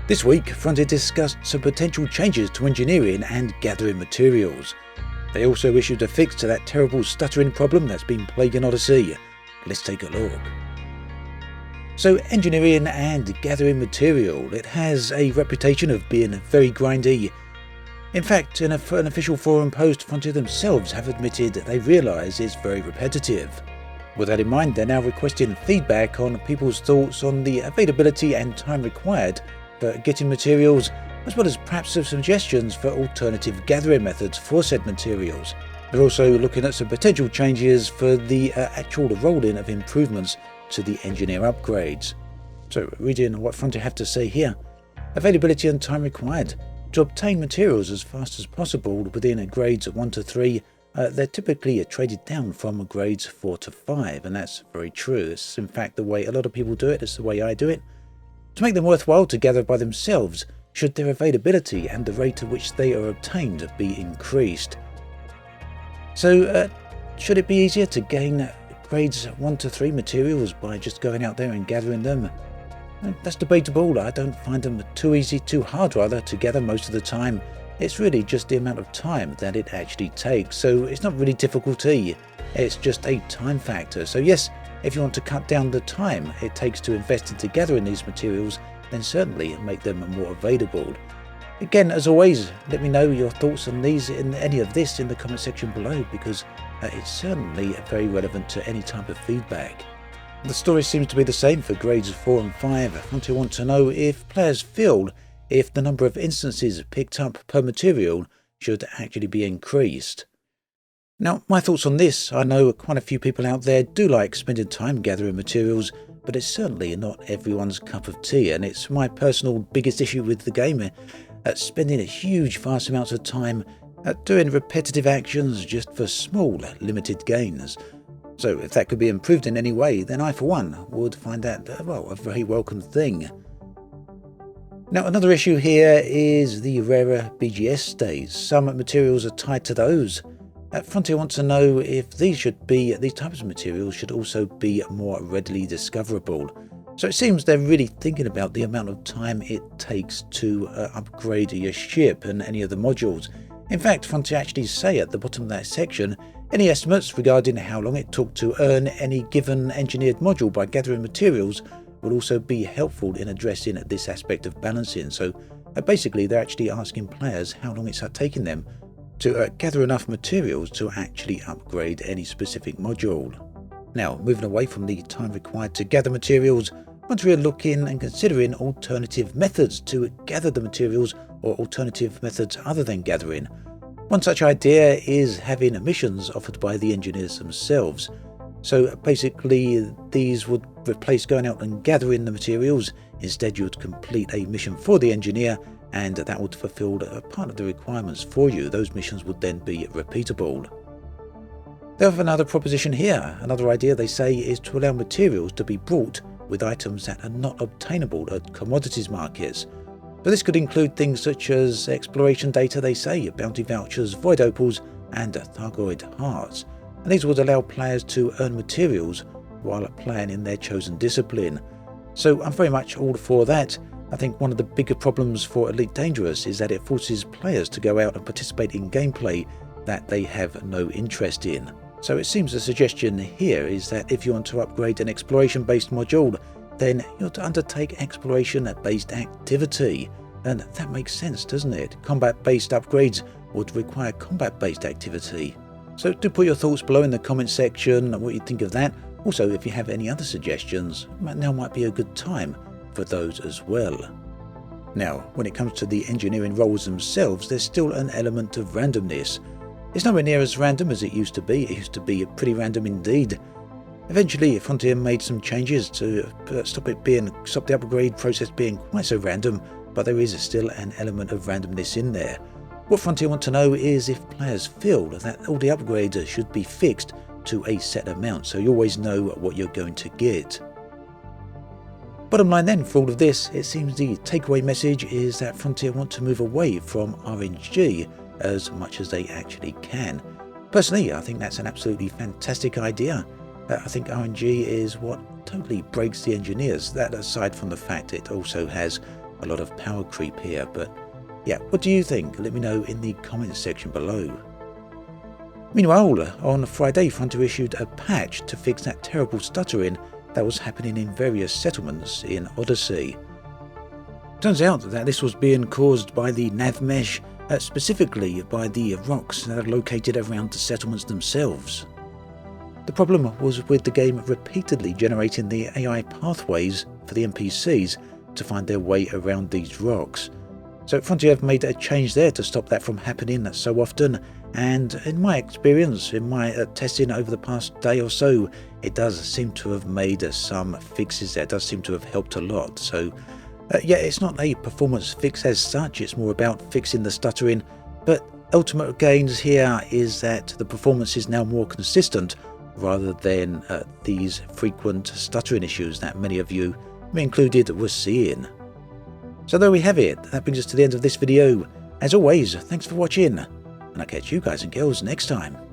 This week, Frontier discussed some potential changes to engineering and gathering materials. They also issued a fix to that terrible stuttering problem that's been plaguing Odyssey. Let's take a look. So, engineering and gathering material, it has a reputation of being very grindy. In fact, in an official forum post, Frontier themselves have admitted that they realise it's very repetitive. With that in mind, they're now requesting feedback on people's thoughts on the availability and time required for getting materials, as well as perhaps some suggestions for alternative gathering methods for said materials. They're also looking at some potential changes for the actual rolling of improvements to the engineer upgrades. So, reading what Frontier have to say here: availability and time required. To obtain materials as fast as possible within grades 1 to 3, they're typically traded down from grades 4 to 5, and that's very true. It's in fact the way a lot of people do it. It's the way I do it. To make them worthwhile to gather by themselves, should their availability and the rate at which they are obtained be increased. So, should it be easier to gain grades 1 to 3 materials by just going out there and gathering them? That's debatable. I don't find them too easy, too hard rather, to gather most of the time. It's really just the amount of time that it actually takes, so it's not really difficulty. It's just a time factor. So yes, if you want to cut down the time it takes to invest into gathering these materials, then certainly make them more available. Again, as always, let me know your thoughts on any of this in the comment section below, because it's certainly very relevant to any type of feedback. The story seems to be the same for grades 4 and 5. Frontier want to know if players feel if the number of instances picked up per material should actually be increased. Now, my thoughts on this: I know quite a few people out there do like spending time gathering materials, but it's certainly not everyone's cup of tea, and it's my personal biggest issue with the game, spending a huge vast amounts of time doing repetitive actions just for small limited gains. So if that could be improved in any way, then I for one would find that a very welcome thing. Now, another issue here is the rarer BGS days. Some materials are tied to those. Frontier wants to know if these types of materials should also be more readily discoverable. So it seems they're really thinking about the amount of time it takes to upgrade your ship and any of the modules. In fact, Frontier actually say at the bottom of that section, any estimates regarding how long it took to earn any given engineered module by gathering materials will also be helpful in addressing this aspect of balancing. So basically they're actually asking players how long it's taking them to gather enough materials to actually upgrade any specific module. Now, moving away from the time required to gather materials, once we're looking and considering alternative methods to gather the materials, or alternative methods other than gathering. One such idea is having missions offered by the engineers themselves. So basically these would replace going out and gathering the materials. Instead, you would complete a mission for the engineer, and that would fulfill a part of the requirements for you. Those missions would then be repeatable. They have another proposition here. Another idea, they say, is to allow materials to be brought with items that are not obtainable at commodities markets. So this could include things such as exploration data, they say, bounty vouchers, void opals, and Thargoid hearts. And these would allow players to earn materials while playing in their chosen discipline. So I'm very much all for that. I think one of the bigger problems for Elite Dangerous is that it forces players to go out and participate in gameplay that they have no interest in. So it seems the suggestion here is that if you want to upgrade an exploration-based module, then you have to undertake exploration-based activity. And that makes sense, doesn't it? Combat-based upgrades would require combat-based activity. So do put your thoughts below in the comment section what you think of that. Also, if you have any other suggestions, now might be a good time for those as well. Now, when it comes to the engineering roles themselves, there's still an element of randomness. It's nowhere near as random as it used to be. It used to be pretty random indeed. Eventually, Frontier made some changes to stop the upgrade process being quite so random, but there is still an element of randomness in there. What Frontier want to know is if players feel that all the upgrades should be fixed to a set amount, so you always know what you're going to get. Bottom line then, for all of this, it seems the takeaway message is that Frontier want to move away from RNG as much as they actually can. Personally, I think that's an absolutely fantastic idea. I think RNG is what totally breaks the engineers, that aside from the fact it also has a lot of power creep here, but yeah, what do you think? Let me know in the comments section below. Meanwhile, on Friday, Frontier issued a patch to fix that terrible stuttering that was happening in various settlements in Odyssey. Turns out that this was being caused by the nav mesh, specifically by the rocks that are located around the settlements themselves. The problem was with the game repeatedly generating the AI pathways for the NPCs to find their way around these rocks. So Frontier have made a change there to stop that from happening so often, and in my experience, in my testing over the past day or so, it does seem to have made some fixes there. It does seem to have helped a lot. So yeah, it's not a performance fix as such, it's more about fixing the stuttering, but ultimate gains here is that the performance is now more consistent rather than these frequent stuttering issues that many of you, me included, were seeing. So there we have it. That brings us to the end of this video. As always, thanks for watching, and I'll catch you guys and girls next time.